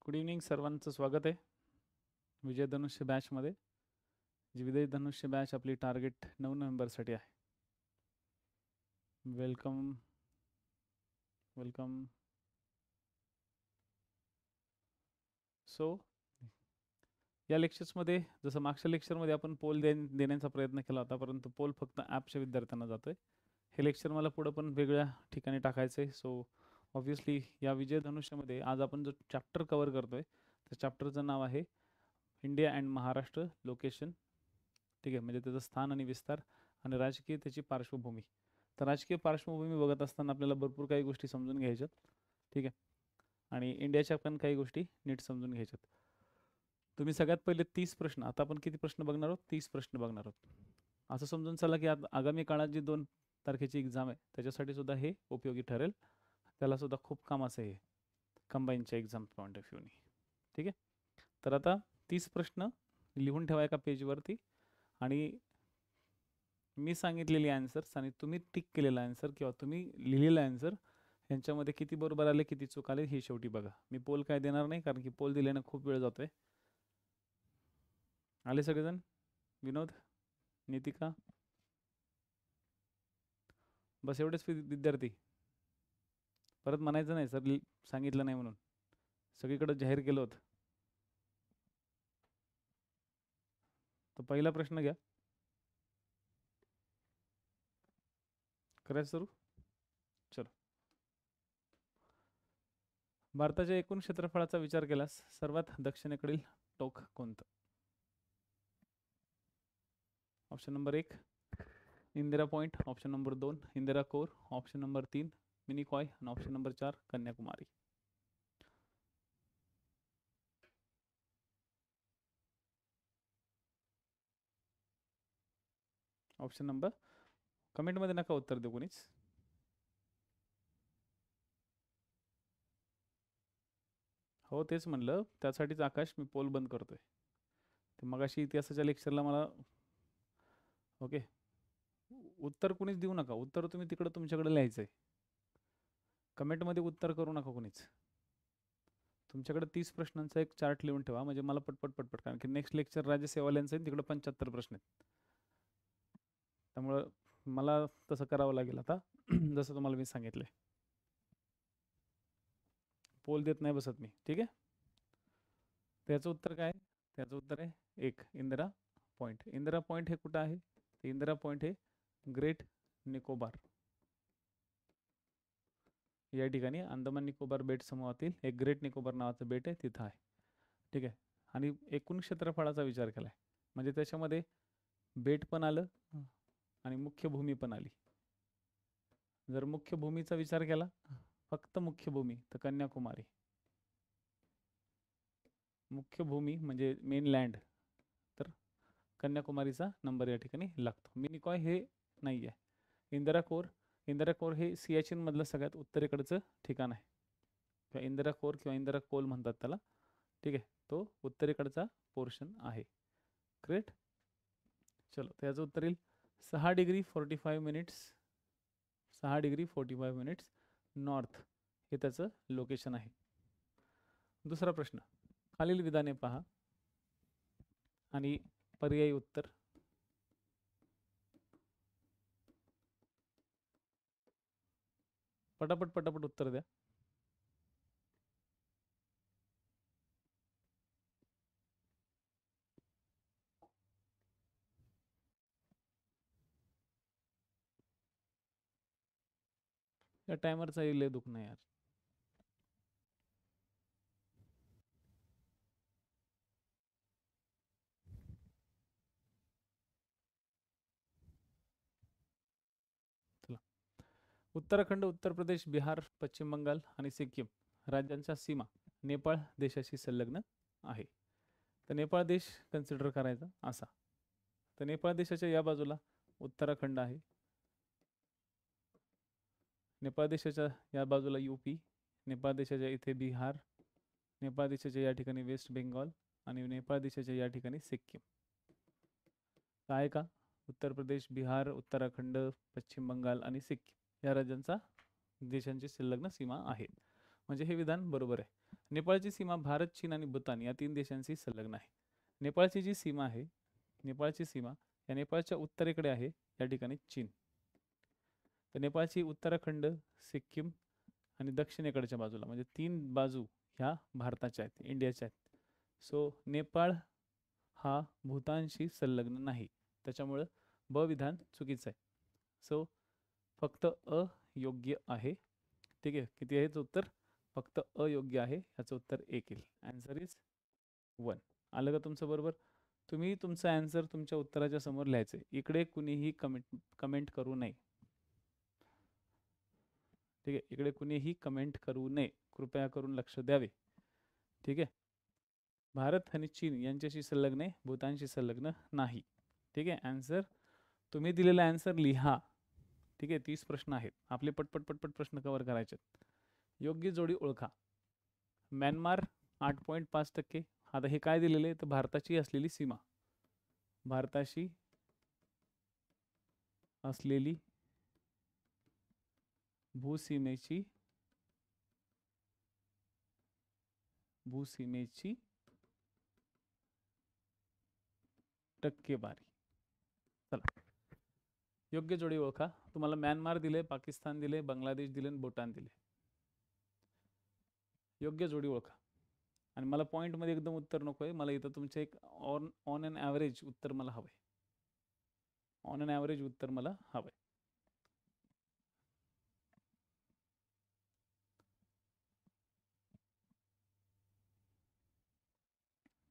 Good evening सर्वांचं स्वागत आहे विजय धनुष्य बॅचमध्ये. जी विजय धनुष्य बॅच आपली टार्गेट 9 नोव्हेंबरसाठी आहे. Welcome welcome. सो या लेक्चर्समध्ये जसं मागच्या लेक्चरमध्ये आपण पोल देण्याचा प्रयत्न केला होता, परंतु पोल फक्त ॲपच्या विद्यार्थ्यांना जातो आहे. हे लेक्चर मला पुढं पण वेगळ्या ठिकाणी टाकायचं आहे. सो ऑब्व्हियसली या विजय धनुष्यमध्ये आज आपण जो चॅप्टर कवर करतो आहे त्या चॅप्टरचं नाव आहे इंडिया अँड महाराष्ट्र लोकेशन. ठीक आहे, म्हणजे त्याचं स्थान आणि विस्तार आणि राजकीय त्याची पार्श्वभूमी. तर राजकीय पार्श्वभूमी बघत असताना आपल्याला भरपूर काही गोष्टी समजून घ्यायच्यात. ठीक आहे, आणि इंडियाच्या पण काही गोष्टी नीट समजून घ्यायच्यात. तुम्ही सगळ्यात पहिले 30 प्रश्न, आता आपण किती प्रश्न बघणार आहोत? 30 प्रश्न बघणार आहोत. असं समजून चला की आगामी काळात जी 2 तारखेची एक्झाम आहे त्याच्यासाठी सुद्धा हे उपयोगी ठरेल. त्याला सुद्धा खूप कामाचं आहे कंबाईनच्या एक्झाम पॉईंट ऑफ व्ह्यूनी. ठीक आहे, तर आता 30 प्रश्न लिहून ठेवा एका पेजवरती आणि मी सांगितलेली आन्सर्स आणि तुम्ही टिक केलेला आन्सर किंवा तुम्ही लिहिलेला आन्सर यांच्यामध्ये किती बरोबर आले किती चूक आले हे शेवटी बघा. मी पोल काय देणार नाही, कारण की पोल दिल्यानं खूप वेळ जातोय. आले सगळेजण? विनोद, नितिका, बस एवढेच विद्यार्थी? परत म्हणायचं नाही सर सांगितलं नाही म्हणून, सगळीकडे जाहीर केलं होतं. तर पहिला प्रश्न घ्या. करायचं सुरू? चलो. भारताच्या एकूण क्षेत्रफळाचा विचार केल्यास सर्वात दक्षिणेकडील टोक कोणतं? Option number 1 Indira point, option number 2 Indira col, option number 3 Minicoy आणि option number 4 Kanyakumari. Option number कमेंटमध्ये नका उत्तर देऊ कोणीच. हो तेच म्हणलं, त्यासाठीच आकाश मी पोल बंद करतोय. ते मगाशी इतिहासाच्या लेक्चरला मला ओके उत्तर कोणीच देऊ नका. उत्तर तुम्ही तिकडं तुमच्याकडे लिहायचं आहे. कमेंटमध्ये उत्तर करू नका कोणीच. तुमच्याकडे 30 प्रश्नांचा एक चार्ट लिहून ठेवा, म्हणजे मला पटपट पटपट, कारण की नेक्स्ट लेक्चर राजसेवाल्यांचं आहे, तिकडे 75 प्रश्न आहेत. त्यामुळं मला तसं करावं लागेल आता जसं तुम्हाला मी सांगितलंय. पोल देत नाही बसत मी. ठीक आहे, त्याचं उत्तर काय? त्याचं उत्तर आहे 1 इंदिरा पॉइंट. इंदिरा पॉइंट हे कुठं आहे? इंदिरा पॉइंट हे ग्रेट निकोबार या ठिकाणी अंदमान निकोबार बेट समूहातील एक ग्रेट निकोबार नावाचं बेट आहे, तिथं आहे. ठीक आहे, आणि एकूण क्षेत्रफळाचा विचार केलाय म्हणजे त्याच्यामध्ये बेट पण आलं आणि मुख्य भूमी पण आली. जर मुख्य भूमीचा विचार केला, फक्त मुख्य भूमी, तर कन्याकुमारी. मुख्य भूमी म्हणजे मेन लँड, तर कन्याकुमारीचा नंबर या ठिकाणी लागतो. मिनिकॉय हे नाही आहे. इंदिरा कोर हे सियाचीन मधलं सगळ्यात उत्तरेकडचं ठिकाण आहे, किंवा इंदिरा कोर किंवा इंदिरा कोल म्हणतात त्याला. ठीक आहे, तो उत्तरेकडचा पोर्शन आहे. ग्रेट. चलो, त्याचं उत्तर येईल 6 degree 45 minutes. 6 degree 45 minutes north हे त्याचं लोकेशन आहे. दुसरा प्रश्न, खालील विधाने पहा आणि पर्यायी उत्तर. पटापट पटापट उत्तर द्या. या टायमरचा लय दुख नाही यार. चला, उत्तराखंड, उत्तर प्रदेश, बिहार, पश्चिम बंगाल आणि सिक्कीम राज्यांच्या सीमा नेपाळ देशाशी संलग्न आहे. तर नेपाळ देश कन्सिडर करायचा असा. तर नेपाळ देशाच्या या बाजूला उत्तराखंड आहे, नेपाळ देशाच्या या बाजूला यूपी, नेपाळ देशाच्या इथे बिहार, नेपाळ देशाच्या या ठिकाणी वेस्ट बेंगॉल आणि नेपाळ देशाच्या या ठिकाणी सिक्कीम. काय का उत्तर प्रदेश, बिहार, उत्तराखंड, पश्चिम बंगाल आणि सिक्कीम या राज्यांचा देशांची संलग्न सीमा आहे. म्हणजे हे विधान बरोबर आहे. नेपाळची सीमा भारत, चीन आणि भूतान या 3 देशांशी संलग्न आहे. नेपाळची जी सीमा आहे, नेपाळची सीमा या नेपाळच्या उत्तरेकडे आहे, या ठिकाणी चीन. तर नेपाळची उत्तराखंड, सिक्कीम आणि दक्षिणेकडच्या बाजूला म्हणजे 3 बाजू ह्या भारताच्या आहेत, इंडियाच्या आहेत. सो नेपाळ हा भूतानशी संलग्न नाही, त्याच्यामुळं ब विधान चुकीचं आहे. सो फक्त अ योग्य आहे. ठीक आहे, किती आहे उत्तर? फक्त अयोग्य आहे, ह्याचं उत्तर 1 येईल. Answer is 1. आलं का तुमचं बरोबर? तुम्ही तुमचं आन्सर तुमच्या उत्तराच्या समोर लिहायचं. इकडे कुणीही कमेंट करू नये. ठीक आहे, इकडे कुणीही कमेंट करू नये, कृपया करून लक्ष द्यावे. ठीक आहे, भारत आणि चीन यांच्याशी संलग्न आहे, भूतानशी संलग्न नाही. ठीक आहे, आन्सर तुम्ही दिलेला आन्सर लिहा. ठीक आहे, 30 प्रश्न आहेत आपले, पटपट पटपट प्रश्न कव्हर करायचे. योग्य जोडी ओळखा. म्यानमार 8.5%. आता हे काय दिलेले आहे? तर भारताची असलेली सीमा, भारताशी असलेली भूसीमेची टक्केवारी. चला, योग्य जोडी ओळखा. तुम्हाला म्यानमार दिले, पाकिस्तान दिले, बांगलादेश दिले आणि भूटान दिले. योग्य जोडी ओळखा. आणि मला पॉईंटमध्ये एकदम उत्तर नको आहे, मला इथं तुमचे एक ऑन एन ॲव्हरेज उत्तर मला हवं आहे. ऑन एन ॲव्हरेज उत्तर मला हवं आहे.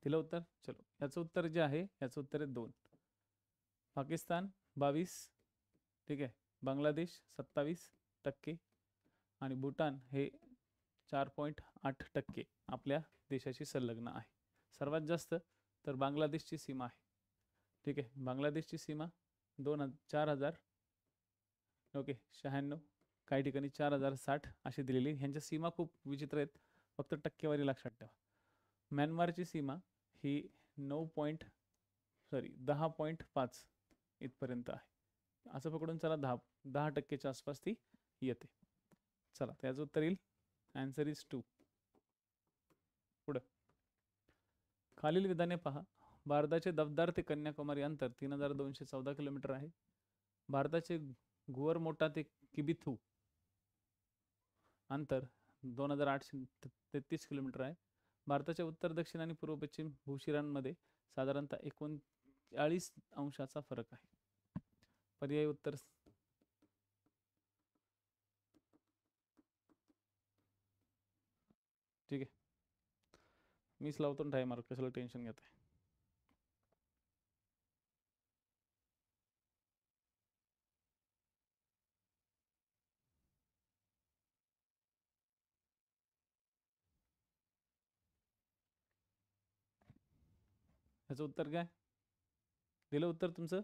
दिलं उत्तर? चलो, याचं उत्तर जे आहे, याचं उत्तर आहे 2. पाकिस्तान 22, ठीक आहे, बांगलादेश 27% आणि भूटान हे 4.8% आपल्या देशाशी संलग्न आहे. सर्वात जास्त तर बांगलादेशची सीमा आहे. ठीक आहे, बांगलादेशची सीमा 4,000 ओके 96, काही ठिकाणी 4,060 अशी दिलेली. ह्यांच्या सीमा खूप विचित्र आहेत, फक्त टक्केवारी लक्षात ठेवा. म्यानमारची सीमा ही 10.5 इथपर्यंत आहे. असं पकडून चला 10% आसपास ती येते. चला, त्याचं उत्तर येईल. Answer is 2. पुढं खालील विधाने पहा. भारताचे दफदार ते कन्याकुमारी अंतर 3,214 किलोमीटर आहे. भारताचे गुवरमोटा ते किबिथू अंतर 2,833 किलोमीटर आहे. भारताच्या उत्तर, दक्षिण आणि पूर्व पश्चिम भूशिरांमध्ये साधारणतः 39 अंशाचा फरक आहे. पर्यायी उत्तर ठीक आहे, मीच लावतो टायमर, कशाला टेन्शन घेत आहे. ह्याचं उत्तर काय दिलं? उत्तर तुमचं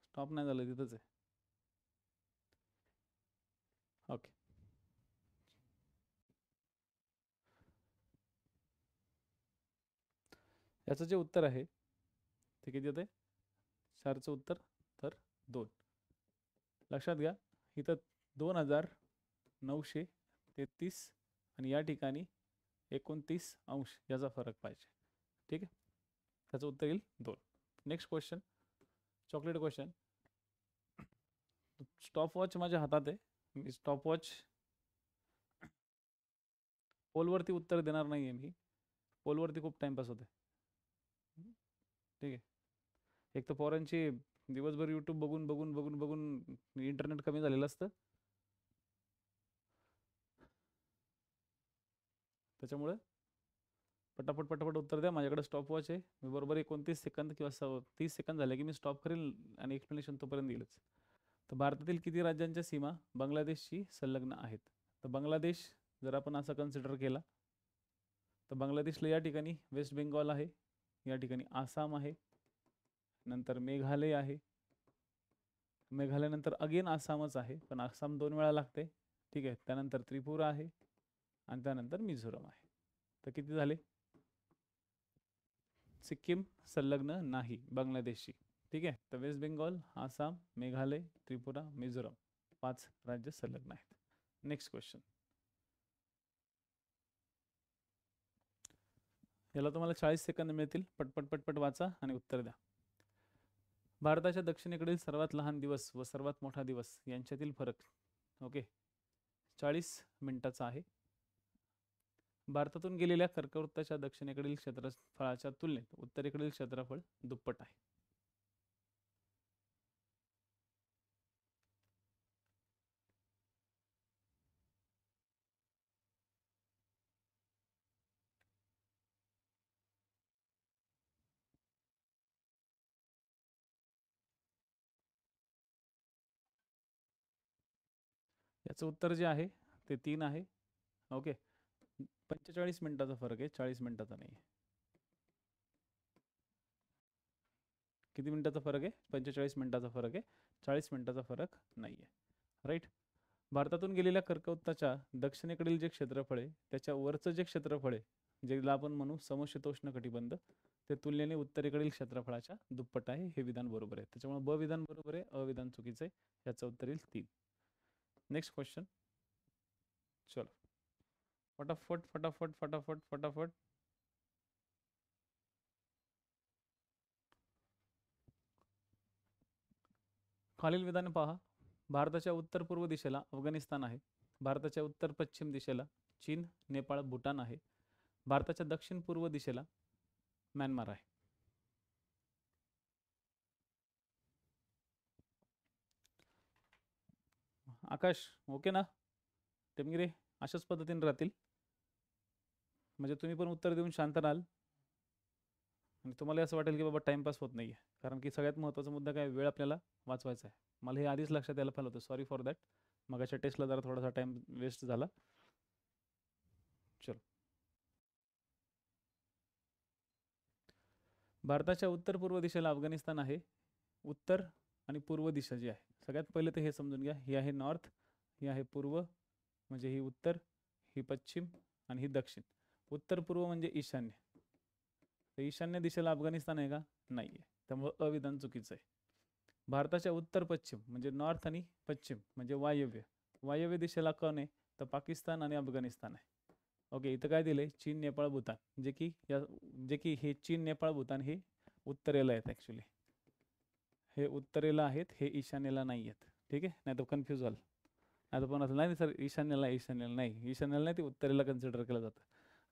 स्टॉप नाही झालं, तिथंच आहे. ओके, याचं जे उत्तर आहे ते किती येते? 4चं उत्तर तर 2. लक्षात घ्या, इथं 2,933 आणि या ठिकाणी 29 अंश याचा फरक पाहिजे. ठीक आहे, त्याचं उत्तर येईल 2. Next question, chocolate question. Stopwatch माझ्या हातात आहे, मी स्टॉपवॉच पोलवरती उत्तर देणार नाही आहे. मी पोलवरती खूप टाइमपास होते. ठीक आहे, एक तर पोरांची दिवसभर यूट्यूब बघून बघून बघून बघून इंटरनेट कमी झालेलं असतं, त्याच्यामुळे पटापट पटापट उत्तर द्या. माझ्याकडे स्टॉपवॉच आहे, मी बरोबर 29 सेकंद किंवा 30 सेकंद झाले की मी स्टॉप करेल आणि एक्सप्लेनेशन तोपर्यंत येईलच. तर भारतातील किती राज्यांच्या सीमा बांगलादेशशी संलग्न आहेत? तर बांगलादेश जर आपण असं कन्सिडर केला तर बांगलादेशला या ठिकाणी वेस्ट बेंगॉल आहे, या ठिकाणी आसाम आहे, नंतर मेघालय आहे, मेघालयनंतर अगेन आसामच आहे, पण आसाम 2 वेळा लागते. ठीक आहे, त्यानंतर त्रिपुरा आहे आणि त्यानंतर मिझोरम आहे. तर किती झाले? सिक्कीम संलग्न नाही बांगलादेशशी. ठीक आहे, तर वेस्ट बेंगॉल, आसाम, मेघालय, त्रिपुरा, मिझोरम 5 राज्य संलग्न आहेत. Next question. याला तुम्हाला 40 सेकंद मिळतील. पटपट पटपट वाचा आणि उत्तर द्या. भारताच्या दक्षिणेकडील सर्वात लहान दिवस व सर्वात मोठा दिवस यांच्यातील फरक ओके 40 मिनिटाचा आहे. भारतातून गेलेल्या कर्कवृत्ताच्या दक्षिणेकडील क्षेत्रफळाच्या तुलनेत उत्तरेकडील क्षेत्रफळ दुप्पट आहे. याचं उत्तर जे आहे ते 3 आहे. ओके 45 मिनिटाचा फरक आहे, 40 मिनिटाचा नाही आहे. किती मिनिटाचा फरक आहे? 45 मिनिटाचा फरक आहे, 40 मिनिटाचा फरक नाही आहे. राईट. भारतातून गेलेल्या कर्कवृत्ताच्या दक्षिणेकडील जे क्षेत्रफळ आहे त्याच्या वरचं जे क्षेत्रफळ आहे ज्याला आपण म्हणू समशीतोष्ण कटिबंध ते तुलनेने उत्तरेकडील क्षेत्रफळाच्या दुप्पट आहे. हे विधान बरोबर आहे. त्याच्यामुळे ब विधान बरोबर आहे, अ विधान चुकीचं आहे. याचं उत्तर येईल 3. Next question. चलो फटाफट फटाफट फटाफट फटाफट. खालील विधाने पहा. भारताच्या उत्तर पूर्व दिशेला अफगाणिस्तान आहे. भारताच्या उत्तर पश्चिम दिशेला चीन, नेपाळ, भूटान आहे. भारताच्या दक्षिण पूर्व दिशेला म्यानमार आहे. आकाश ओके ना? टेमगिरे अशाच पद्धतीने राहतील म्हणजे तुम्ही पण उत्तर देऊन शांत राहाल आणि तुम्हाला असं वाटेल की बाबा टाइमपास होत नाहीये. कारण की सगळ्यात महत्त्वाचा मुद्दा काय, वेळ आपल्याला वाचवायचा आहे. मला हे आधीच लक्षात यायला पाहिलं होतं. Sorry for that. मगाच्या टेस्टला जरा थोडासा टाइम वेस्ट झाला. चलो. भारताच्या उत्तर पूर्व दिशेला अफगाणिस्तान आहे. उत्तर आणि पूर्व दिशा जी आहे सगळ्यात पहिले तर हे समजून घ्या. ही आहे नॉर्थ, ही आहे पूर्व म्हणजे ही उत्तर, ही पश्चिम आणि ही दक्षिण. उत्तर पूर्व म्हणजे ईशान्य. तर ईशान्य दिशेला अफगाणिस्तान आहे का? नाही आहे. त्यामुळे अविधान चुकीचं आहे. भारताच्या उत्तर पश्चिम म्हणजे नॉर्थ आणि पश्चिम म्हणजे वायव्य. वायव्य दिशेला कोण आहे? तर पाकिस्तान आणि अफगाणिस्तान आहे. ओके इथं काय दिलंय? चीन, नेपाळ, भूतान. जे की हे चीन, नेपाळ, भूतान हे उत्तरेला आहेत. ॲक्च्युली हे उत्तरेला आहेत, हे ईशान्येला नाही आहेत. ठीक आहे, नाही तर कन्फ्यूज व्हाल. आता पण असं नाही सर ईशान्येला नाही, ईशान्येला नाही, ते उत्तरेला कन्सिडर केलं जातं.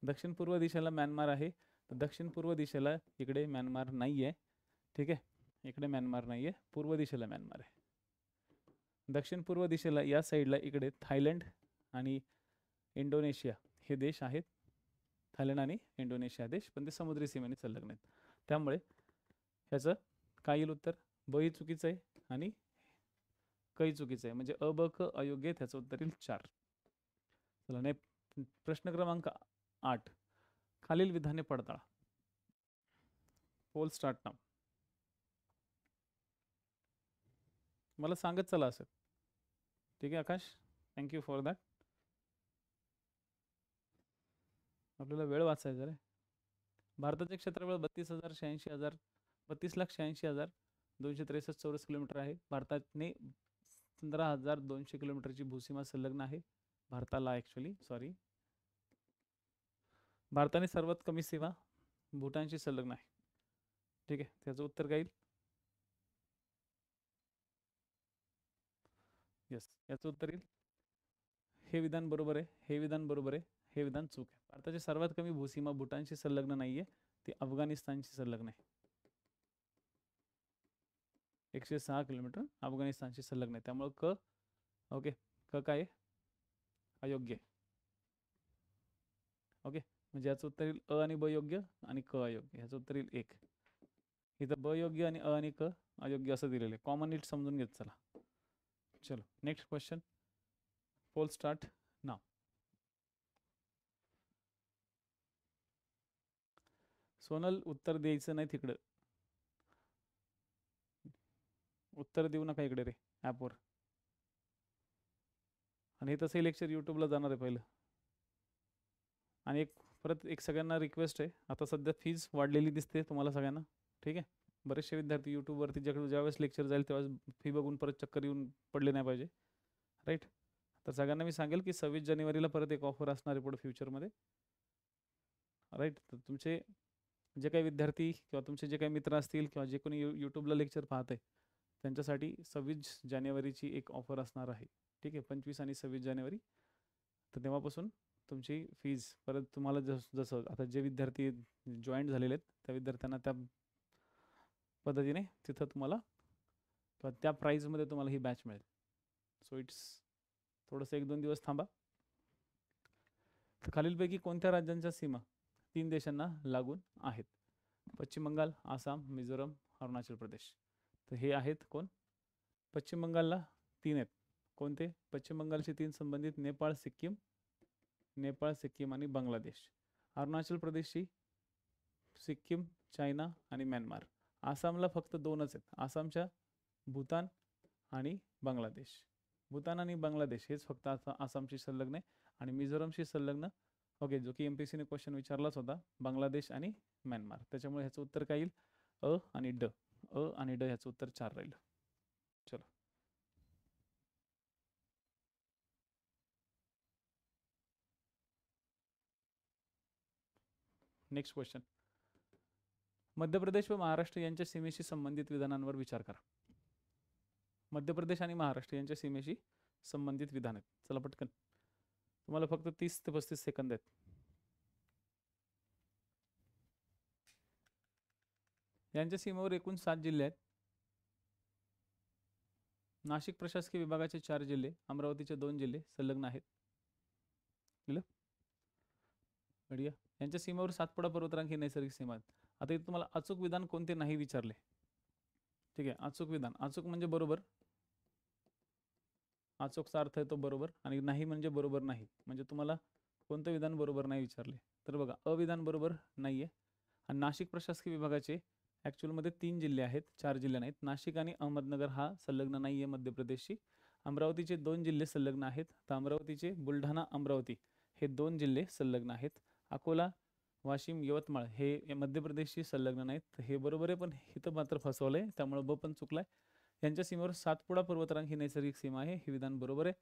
दक्षिण पूर्व दिशेला म्यानमार आहे. तर दक्षिण पूर्व दिशेला इकडे म्यानमार नाही आहे. ठीक आहे, इकडे म्यानमार नाही आहे, पूर्व दिशेला म्यानमार आहे. दक्षिण पूर्व दिशेला या साईडला इकडे थायलंड आणि इंडोनेशिया हे देश आहेत. थायलंड आणि इंडोनेशिया देश, पण ते समुद्री सीमेने संलग्न आहेत. त्यामुळे ह्याचं काय येईल उत्तर? ब ही चुकीचं आहे आणि काही चुकीचं आहे. म्हणजे अ ब क अयोग्य आहे. त्याचं उत्तर येईल 4. चला नाही प्रश्न क्रमांक 8. खालील विधाने पडताळा. पोल स्टार्ट नाव. मला सांगत चला असं. ठीक आहे आकाश, थँक्यू फॉर दॅट. आपल्याला वेळ वाचायचा रे. भारताचे क्षेत्रफळ 32,86,263 चौरस किलोमीटर आहे. भारताने 15,200 किलोमीटरची भूसीमा संलग्न आहे. भारताला ॲक्च्युली सॉरी भारताने सर्वात कमी सीमा भूटानशी संलग्न आहे. ठीक आहे, त्याचं उत्तर काय येईल? येस, याचं उत्तर येईल. हे विधान बरोबर आहे, हे विधान बरोबर आहे, हे विधान चूक आहे. भारताची सर्वात कमी भूसीमा भूटानशी संलग्न नाहीये, ती अफगाणिस्तानशी संलग्न आहे. 106 किलोमीटर अफगाणिस्तानशी संलग्न आहे. त्यामुळे क ओके क काय अयोग्य. ओके म्हणजे याचं उत्तर येईल अ आणि ब योग्य आणि क अयोग्य. ह्याचं उत्तर येईल 1. इथं ब योग्य आणि अ आणि क अयोग्य असं दिलेलं आहे. कॉमन नीट समजून घेत चला. चलो नेक्स्ट क्वेश्चन. पोल स्टार्ट नाव. सोनल उत्तर द्यायचं नाही तिकडं. उत्तर देऊ नका इकडे रे ॲपवर. आणि हे तसंही लेक्चर यूट्यूबला जाणार आहे पहिलं. आणि परत एक सगळ्यांना रिक्वेस्ट आहे. आता सध्या फीज वाढलेली दिसते तुम्हाला सगळ्यांना. ठीक आहे, बरेचसे विद्यार्थी यूट्यूबवरती ज्यावेळेस लेक्चर जाईल तेव्हा फी बघून परत चक्कर येऊन पडले नाही पाहिजे. राईट. तर सगळ्यांना मी सांगेल की 26 जानेवारीला परत एक ऑफर असणार आहे पुढे फ्युचरमध्ये. राईट. तर तुमचे जे काही विद्यार्थी किंवा तुमचे जे काही मित्र असतील किंवा जे कोणी यूट्यूबला लेक्चर पाहत आहे त्यांच्यासाठी 26 जानेवारीची एक ऑफर असणार आहे. ठीक आहे, 25 आणि 26 जानेवारी. तर तेव्हापासून तुमची फीज परत तुम्हाला जसं आता जे विद्यार्थी जॉईंट झालेले आहेत त्या विद्यार्थ्यांना त्या पद्धतीने तिथं तुम्हाला त्या प्राईजमध्ये तुम्हाला ही बॅच मिळेल. सो इट्स थोडंसं 1-2 दिवस थांबा. तर खालीलपैकी कोणत्या राज्यांच्या सीमा 3 देशांना लागून आहेत? पश्चिम बंगाल, आसाम, मिझोरम, अरुणाचल प्रदेश. तर हे आहेत कोण? पश्चिम बंगालला 3 आहेत. कोणते? पश्चिम बंगालशी 3 संबंधित नेपाळ, सिक्कीम आणि बांगलादेश. अरुणाचल प्रदेशशी सिक्कीम, चायना आणि म्यानमार. आसामला फक्त 2च आहेत. आसामच्या भूतान आणि बांगलादेश. भूतान आणि बांगलादेश हेच फक्त आसामशी संलग्न आहे. आणि मिझोरमशी संलग्न ओके, जो की MPSC ने क्वेश्चन विचारलाच होता, बांगलादेश आणि म्यानमार. त्याच्यामुळे ह्याचं उत्तर काय येईल? अ आणि ड. ह्याचं उत्तर 4 राहील. चलो नेक्स्ट क्वेश्चन. मध्य प्रदेश व महाराष्ट्र यांच्या सीमेशी संबंधित विधानांवर विचार करा. मध्य प्रदेश आणि महाराष्ट्र यांच्या सीमेशी संबंधित विधान आहेत. चला पटकन, तुम्हाला फक्त 30 ते 35 सेकंद आहेत. यांच्या सीमेवर एकूण 7 जिल्हे आहेत. नाशिक प्रशासकीय विभागाचे 4 जिल्हे, अमरावतीचे 2 जिल्हे संलग्न आहेत. बढिया. यांच्या सीमेवर सातपुडा पर्वतरांग ही नैसर्गिक सीमा आहेत. आता इथे तुम्हाला अचूक विधान कोणते नाही विचारले. ठीक आहे, अचूक विधान. अचूक म्हणजे बरोबर. अचूकचा अर्थ आहे तो बरोबर, आणि नाही म्हणजे बरोबर नाही. म्हणजे तुम्हाला कोणतं विधान बरोबर नाही विचारले. तर बघा, अविधान बरोबर नाहीये. आणि नाशिक प्रशासकीय विभागाचे ॲक्च्युअलमध्ये 3 जिल्हे आहेत, 4 जिल्हे नाहीत. नाशिक आणि अहमदनगर हा संलग्न नाहीये मध्य प्रदेशशी. अमरावतीचे 2 जिल्हे संलग्न आहेत. तर अमरावतीचे बुलढाणा, अमरावती हे 2 जिल्हे संलग्न आहेत. अकोला, वाशिम, यवतमाळ हे मध्य प्रदेशशी संलग्न नाहीत. हे बरोबर आहे, पण इथं मात्र फसवलंय, त्यामुळे ब पण चुकलाय. यांच्या सीमेवर सातपुडा पर्वतरांग ही नैसर्गिक सीमा आहे. हे विधान बरोबर आहे.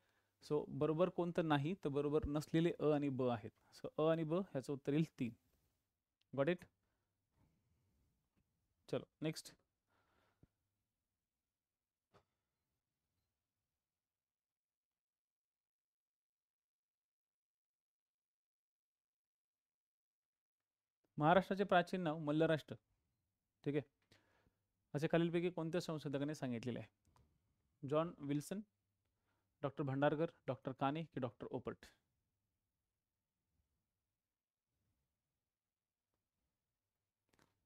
सो बरोबर कोणतं नाही, तर बरोबर नसलेले अ आणि ब आहेत. सो अ आणि ब ह्याचं उत्तर येईल 3. Got it? चलो नेक्स्ट. महाराष्ट्राचे प्राचीन नाव मल्लराष्ट्र. ठीक आहे, असे खालीलपैकी कोणत्या संशोधकाने सांगितलेले आहे? John Wilson, doctor Bhandarkar, doctor काने की डॉक्टर ओपट?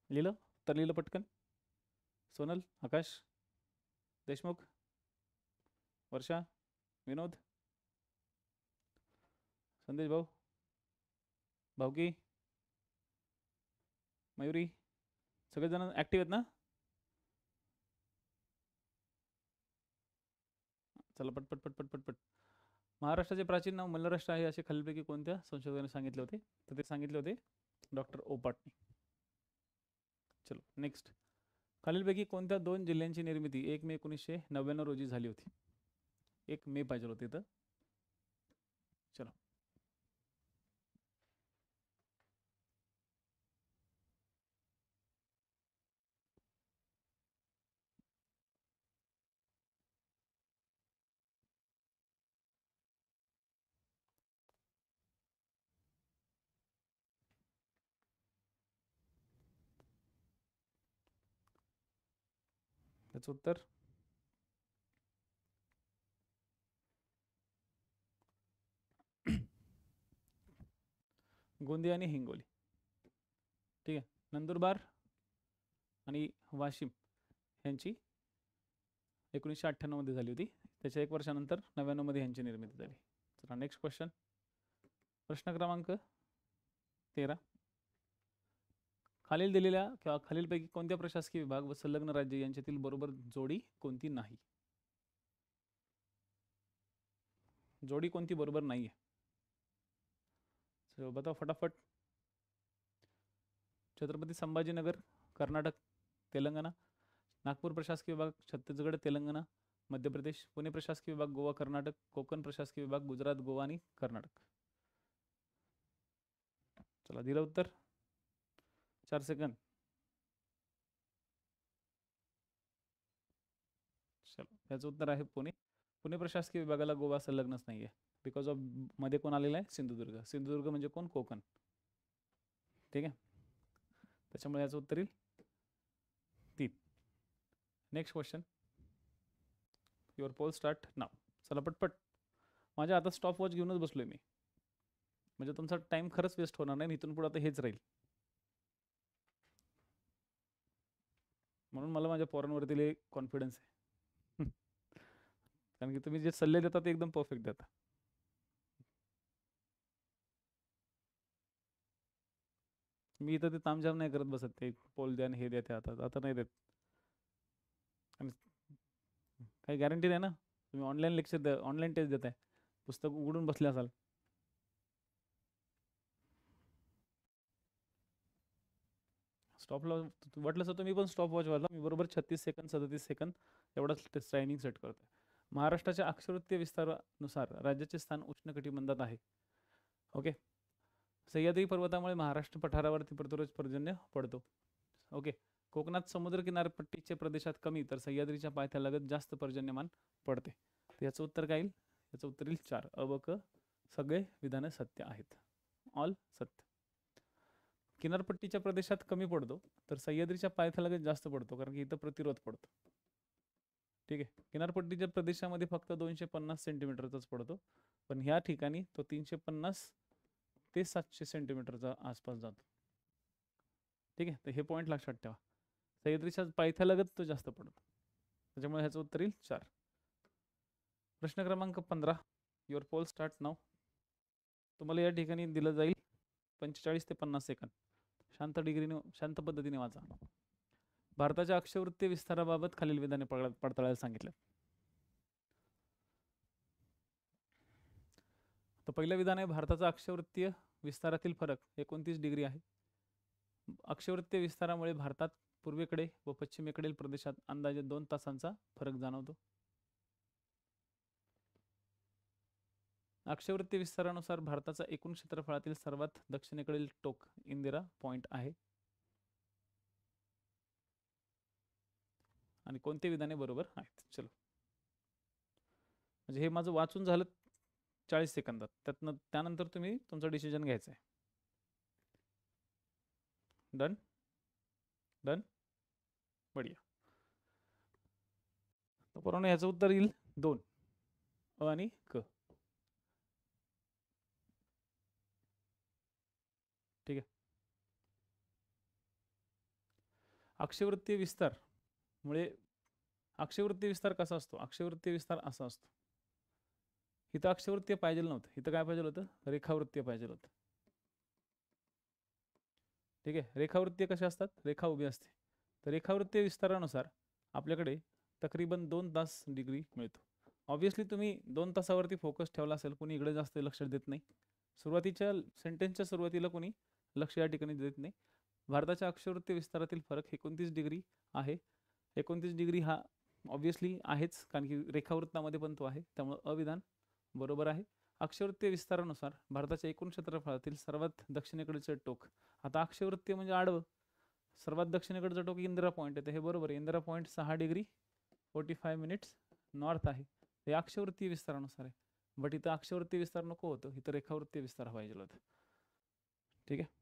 लिहिलं तर लिहिलं पटकन. सोनल, आकाश, देशमुख, वर्षा, विनोद, संदेश भाऊ, भाऊकी, मयुरी, सगळेजण ॲक्टिव्ह आहेत ना? चला पटपट पटपट पटपट. महाराष्ट्राचे प्राचीन नाव मल्लराष्ट्र आहे असे खालीलपैकी कोणत्या संशोधकाने सांगितले होते? तर ते सांगितले होते डॉक्टर ओपाटने. चलो नेक्स्ट. खालीलपैकी कोणत्या 2 जिल्ह्यांची निर्मिती 1 मे 1999 रोजी झाली होती? 1 मे पाहिजे होते इथं. चलो. त्याचं उत्तर गोंदिया आणि हिंगोली. ठीक आहे. नंदुरबार आणि वाशिम यांची 1998 मध्ये झाली होती. त्याच्या 1 वर्षानंतर 99 मध्ये यांची निर्मिती झाली. चला नेक्स्ट क्वेश्चन. प्रश्न क्रमांक 13. खालील दिलेल्या किंवा खालीलपैकी कोणत्या प्रशासकीय विभाग व संलग्न राज्य यांच्यातील बरोबर जोडी कोणती नाही? जोडी कोणती बरोबर नाही आहे? चलो बताओ फटाफट. छत्रपती संभाजीनगर कर्नाटक, तेलंगणा. नागपूर प्रशासकीय विभाग छत्तीसगड, तेलंगणा, मध्य प्रदेश. पुणे प्रशासकीय विभाग गोवा, कर्नाटक. कोकण प्रशासकीय विभाग गुजरात, गोवा आणि कर्नाटक. चला दिलं उत्तर. 4 सेकंद. चलो, याचं उत्तर आहे पुणे. पुणे प्रशासकीय विभागाला गोवा संलग्नच नाहीये. बिकॉज ऑफ मध्ये कोण आलेला आहे? सिंधुदुर्ग. सिंधुदुर्ग म्हणजे कोण? कोकण. ठीक आहे, त्याच्यामुळे याचं उत्तर येईल 3. Next question. Your poll start now. चला पटपट. माझ्या आता स्टॉप वॉच घेऊनच बसलोय मी, म्हणजे तुमचा टाइम खरंच वेस्ट होणार नाही. इथून पुढे आता हेच राहील. म्हणून मला माझ्या पोरांवरती लय कॉन्फिडन्स आहे. कारण की तुम्ही जे सल्ले देता ते एकदम परफेक्ट देता. मी इथं ते तामझाम नाही करत बसत, ते पोल द्या आणि हे द्या, ते आता नाही देत. आणि काही गॅरंटी नाही ना, तुम्ही ऑनलाईन लेक्चर द्या, ऑनलाईन टेस्ट देताय, पुस्तक उघडून बसले असाल. स्टॉपला वाटलं तर तुम्ही पण स्टॉप वॉच वाला. मी बरोबर 36 सेकंद 37 सेकंद एवढाच टायमिंग सेट करतोय. महाराष्ट्राच्या अक्षवृत्तीय विस्तारानुसार राज्याचे स्थान उष्णकटिबंधात आहे. ओके. सह्याद्री पर्वतामुळे महाराष्ट्र पठारावरती प्रतिरोज पर्जन्य पडतो. ओके. कोकणात समुद्र किनारपट्टीचे प्रदेशात कमी तर सह्याद्रीच्या पायथ्यालगत जास्त पर्जन्यमान पडते. तर याचं उत्तर काय येईल? याचं उत्तर येईल 4. अ व क सगळे विधानं सत्य आहेत. ऑल सत्य. किनारपट्टीच्या प्रदेशात कमी पडतो तर सह्याद्रीच्या पायथ्यालगत जास्त पडतो, कारण की इथं प्रतिरोध पडतो. ठीक आहे. किनारपट्टीच्या प्रदेशामध्ये फक्त 250 सेंटीमीटरचाच पडतो, पण ह्या ठिकाणी तो 350 ते 700 सेंटीमीटरचा आसपास जातो. ठीक आहे, तर हे पॉईंट लक्षात ठेवा. सह्याद्रीच्या पायथ्यालगत तो जास्त पडतो, त्याच्यामुळे ह्याचं उत्तर येईल 4. प्रश्न क्रमांक 15. युअर पोल स्टार्ट नाव. तुम्हाला या ठिकाणी दिलं जाईल 45 ते 50 सेकंद. शांत पद्धतीने वाचा. भारताच्या अक्षवृत्तीय विस्ताराबाबत खालील विधाने पडताळायला सांगितलं. तर पहिलं विधान आहे, भारताचा अक्षवृत्तीय विस्तारातील फरक 29 डिग्री आहे. अक्षवृत्तीय विस्तारामुळे भारतात पूर्वेकडे व पश्चिमेकडील प्रदेशात अंदाजे 2 तासांचा फरक जाणवतो. अक्षवृत्तीय विस्तारानुसार भारताचा एकूण क्षेत्रफळातील सर्वात दक्षिणेकडील टोक इंदिरा पॉइंट आहे. आणि कोणते विधाने बरोबर आहेत? चलो, म्हणजे हे माझं वाचून झालं 40 सेकंदात. त्यानंतर तुम्ही तुमचा डिसिजन घ्यायचा आहे. डन डन बढिया. तर बरोबर याचं उत्तर येईल 2. अ आणि क. ठीक आहे. अक्षवृत्तीय विस्तार मुळे अक्षवृत्तीय विस्तार कसा असतो? अक्षवृत्तीय विस्तार असा असतो. इथं अक्षवृत्तीय पाहिजे नव्हतं, इथं काय पाहिजे होतं? रेखावृत्तीय पाहिजे होतं. ठीक आहे. रेखावृत्तीय कशा असतात? रेखा उभी असते. तर रेखावृत्तीय विस्तारानुसार आपल्याकडे तकरीबन 2 तास डिग्री मिळतो. ऑब्विसली तुम्ही 2 तासावरती फोकस ठेवला असेल, कोणी इकडे जास्त लक्ष देत नाही. सुरुवातीच्या सेंटेन्सच्या सुरुवातीला कोणी लक्ष या ठिकाणी देत नाही. भारताच्या अक्षवृत्तीय विस्तारातील फरक 29 डिग्री आहे. 29 डिग्री हा ऑब्विसली आहेच, कारण की रेखावृत्तामध्ये पण तो आहे, त्यामुळे अविधान बरोबर आहे. अक्षवृत्तीय विस्तारानुसार भारताच्या एकूण क्षेत्रफळातील सर्वात दक्षिणेकडचे टोक. आता अक्षवृत्तीय म्हणजे आडवं, सर्वात दक्षिणेकडचं टोक इंदिरा पॉईंट येते, हे बरोबर आहे. Indira point 6 degree 45 minutes north आहे. हे अक्षवृत्तीय विस्तारानुसार आहे. बट इथं अक्षवृत्तीय विस्तार नको होतं, इथं रेखावृत्तीय विस्तार पाहिजे होतं. ठीक आहे.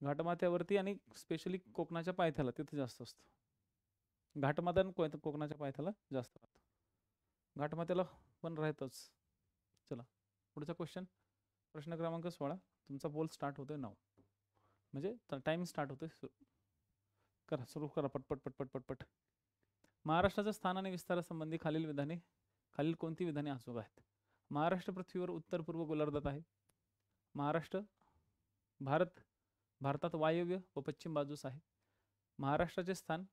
घाटमाथ्यावरती आणि स्पेशली कोकणाच्या पायथ्याला तिथे जास्त असतो. घाटमाथा कोकणाच्या पायथ्याला जास्त राहतो. घाटमाथ्याला पण राहतच. चला पुढचा क्वेश्चन. प्रश्न क्रमांक 16. तुमचा पोल स्टार्ट होतोय 9, म्हणजे टाइम स्टार्ट होतोय. करा, सुरू करा पटपट पटपट पटपट. महाराष्ट्राच्या स्थान आणि विस्तारासंबंधी खालील कोणती विधाने अचूक आहेत? महाराष्ट्र पृथ्वीवर उत्तर पूर्व गोलार्धात आहे. भारतात वायव्य व पश्चिम बाजूस आहे. महाराष्ट्राचे स्थान,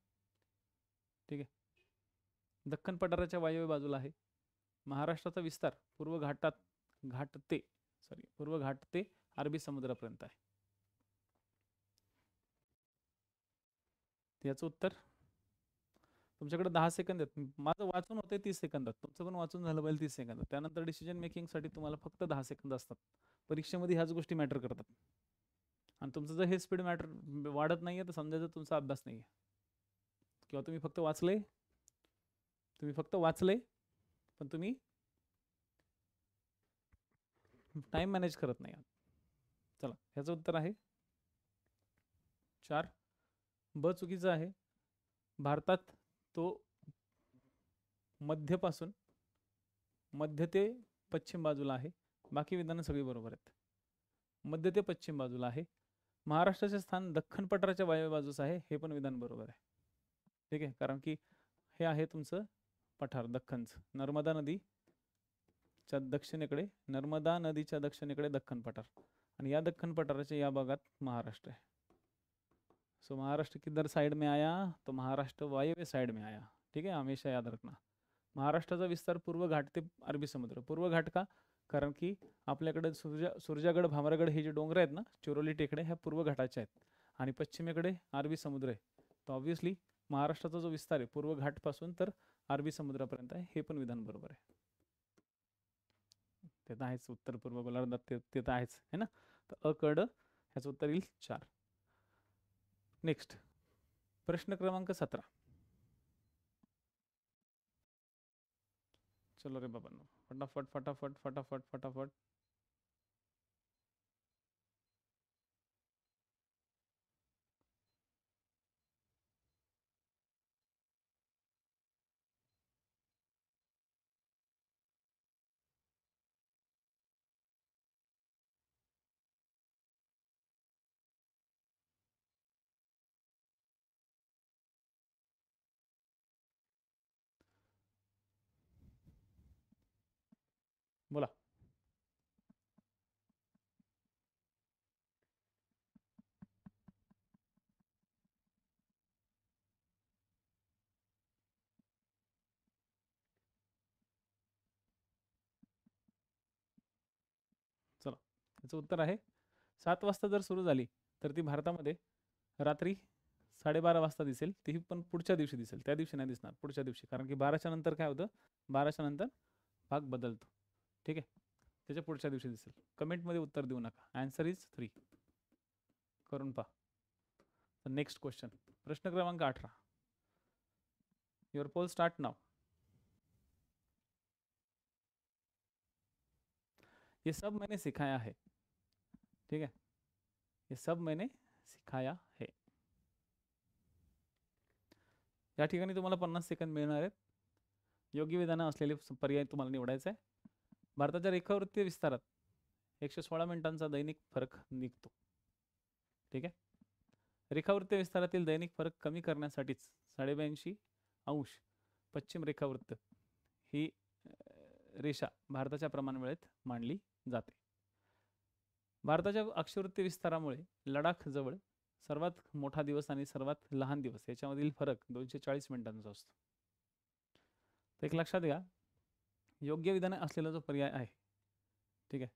ठीक आहे, दख्खन पठाराच्या वायव्य बाजूला आहे. महाराष्ट्राचा विस्तार पूर्व घाट ते अरबी समुद्रापर्यंत आहे. याचं उत्तर तुमच्याकडे 10 सेकंद आहेत. माझं वाचून होते 30 सेकंदात, तुमचं पण वाचून झालं पाहिजे 30 सेकंदात. त्यानंतर डिसिजन मेकिंगसाठी तुम्हाला फक्त 10 सेकंद असतात. परीक्षेमध्ये ह्याच गोष्टी मॅटर करतात. आणि तुमचं जर हे स्पीड मॅटर वाढत नाहीये तर समजायचं तुमचा अभ्यास नाहीये, किंवा तुम्ही फक्त वाचलंय पण तुम्ही टाइम मॅनेज करत नाही. चला, ह्याचं उत्तर आहे 4. ब चुकीचं आहे. भारतात तो मध्य ते पश्चिम बाजूला आहे. बाकी विधानं सगळी बरोबर आहेत. मध्य ते पश्चिम बाजूला आहे. महाराष्ट्राचे स्थान दख्खन पठाराच्या वायव्य बाजूस आहे, हे पण विधान बरोबर आहे. ठीक आहे, कारण की हे आहे तुमचं पठार दख्खनचं. नर्मदा नदीच्या दक्षिणेकडे दख्खन पठार, आणि या दख्खन पठाराच्या या भागात महाराष्ट्र है. सो महाराष्ट्र किधर साइड में आया, तो महाराष्ट्र वायव्य साइड में आया. ठीक है, हमेशा याद रखना. महाराष्ट्राचा विस्तार पूर्व घाट ते अरबी समुद्र. पूर्व घाट का? कारण की आपल्याकडे सुरजागड, भामरागड हे जे डोंगर आहेत ना, चिरोली टेकड्या, ह्या पूर्व घाटाच्या आहेत. आणि पश्चिमेकडे अरबी समुद्र आहे. तर ऑब्व्हियसली महाराष्ट्राचा जो विस्तार आहे पूर्व घाट पासून तर अरबी समुद्रापर्यंत आहे, हे पण विधान बरोबर आहे. ते तर आहेच, उत्तर पूर्व गोलार्धात ते तर आहेच है ना. तर अकड ह्याचं उत्तर येईल 4. नेक्स्ट प्रश्न क्रमांक 17. चलो रे बाबा, फटाफट फटाफट फटाफट फटाफट. बोला. चला, याचं उत्तर आहे 7 वाजता जर सुरू झाली तर ती भारतामध्ये रात्री 12:30 वाजता दिसेल. ती पण पुढच्या दिवशी दिसेल, त्या दिवशी नाही दिसणार, पुढच्या दिवशी. कारण की 12च्या नंतर काय होतं, 12च्या नंतर भाग बदलतो. ठीक आहे, त्याच्या पुढच्या दिवशी दिसेल. कमेंटमध्ये उत्तर देऊ नका. Answer is 3. करून पहा. नेक्स्ट क्वेश्चन, प्रश्न क्रमांक 18. युअर पोल स्टार्ट नाव. ये सब मैंने सिखाया है. ठीक है, ये सब मैंने सिखाया है. या ठिकाणी तुम्हाला 50 सेकंद मिळणार आहेत. योग्य विधानं असलेले पर्याय तुम्हाला निवडायचा आहे. भारताच्या रेखावृत्तीय विस्तारात 116 मिनिटांचा दैनिक फरक निघतो. ठीक आहे, रेखावृत्तीय विस्तारातील दैनिक फरक कमी करण्यासाठीच 82.5 पश्चिम रेखावृत्त ही रेषा भारताच्या प्रमाणवेळेत मांडली जाते. भारताच्या अक्षवृत्तीय विस्तारामुळे लडाख जवळ सर्वात मोठा दिवस आणि सर्वात लहान दिवस याच्यामधील फरक 240 मिनिटांचा असतो. तर एक लक्षात घ्या, योग्य विधान असलेला जो पर्याय आहे, ठीक आहे,